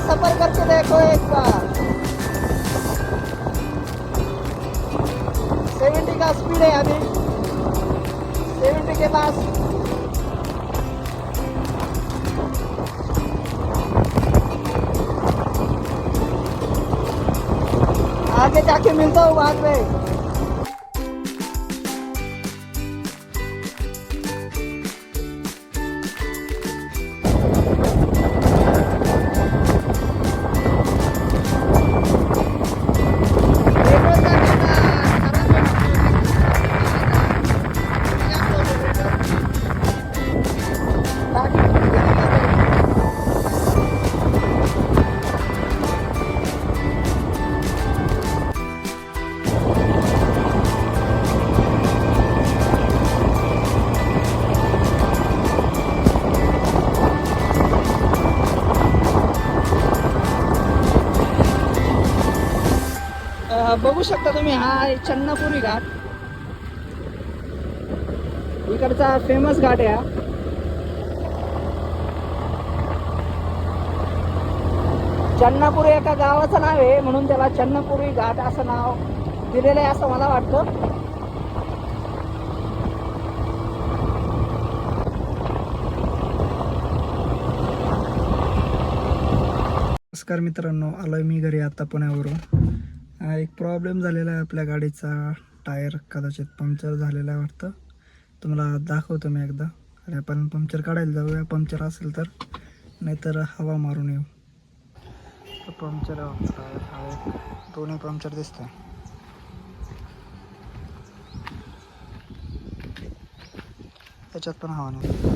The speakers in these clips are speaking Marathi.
सफर करके देखो एक बार। 70 का स्पीड है अभी, 70 के पास। आगे जाके मिलता हूँ बाद में। बघू शकता तुम्ही, हा आहे चन्नापुरी घाट. इकडचा फेमस घाट आहे हा. चन्नापुरी एका गावाचं नाव आहे, म्हणून त्याला चन्नापुरी घाट असं नाव दिलेलं आहे असं मला वाटतं. नमस्कार मित्रांनो, आलोय मी घरी आता पुण्यावरून. एक प्रॉब्लेम झालेला आहे आपल्या गाडीचा. टायर कदाचित पंक्चर झालेला आहे वाटतं. तुम्हाला दाखवतो मी एकदा. आणि आपण पंक्चर काढायला जाऊया, पंक्चर असेल तर, नाहीतर हवा मारून येऊ. पंक्चर आहे, दोन्ही पंक्चर दिसत आहे. त्याच्यात पण हवा नाही.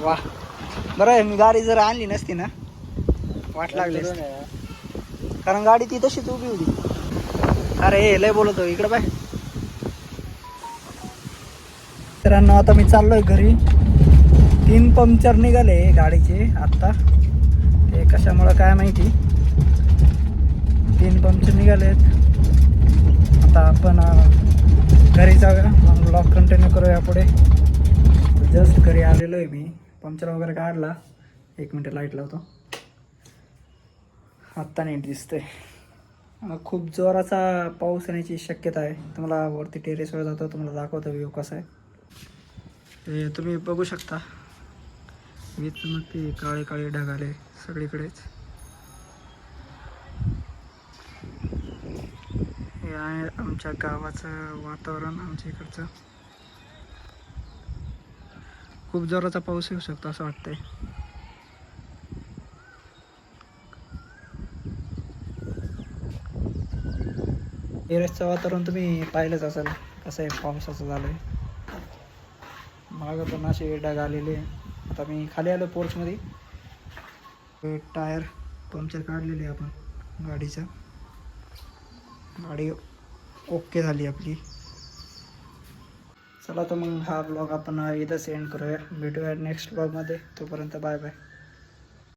वा, बरं आहे मी गाडी जर आणली नसती ना वाट लागली असती. कारण गाडी ती तशीच उभी होती. अरे लय बोलतो इकडं बाय. मित्रांनो, आता मी चाललोय घरी. 3 पंक्चर निघाले गाडीचे आत्ता. ते कशामुळं काय माहिती, 3 पंक्चर निघालेत. आता आपण घरी जाऊया, मग ब्लॉग कंटिन्यू करूया पुढे. जस्ट घरी आलेलो आहे मी. पंक्चर वगैरे काढला. 1 मिनिट लाईट लावतो. आत्ता नीट दिसतंय. खूप जोराचा पाऊस येण्याची शक्यता आहे. तुम्हाला वरती टेरेसवर जातो, तुम्हाला दाखवतो व्ह्यू कसा आहे. ते तुम्ही बघू शकता. वीज चमकते, काळे काळे ढग आले सगळीकडेच. हे आहे आमच्या गावाचं वातावरण. आमच्या इकडचं खूप जोराचा पाऊस येऊ शकतो असं वाटतंय. टेरेसचं वातावरण तुम्ही पाहिलंच असेल कसं आहे, पावसाचं झालं आहे. मागं पण असे ढग आलेले. आता मी खाली आलो पोर्चमध्ये. टायर पंक्चर काढलेले आपण गाडीचं. गाडी ओके झाली आपली. चला तर मग हा ब्लॉग आपण इथं सेंड करूया. भेटूया नेक्स्ट ब्लॉगमध्ये. तोपर्यंत बाय बाय.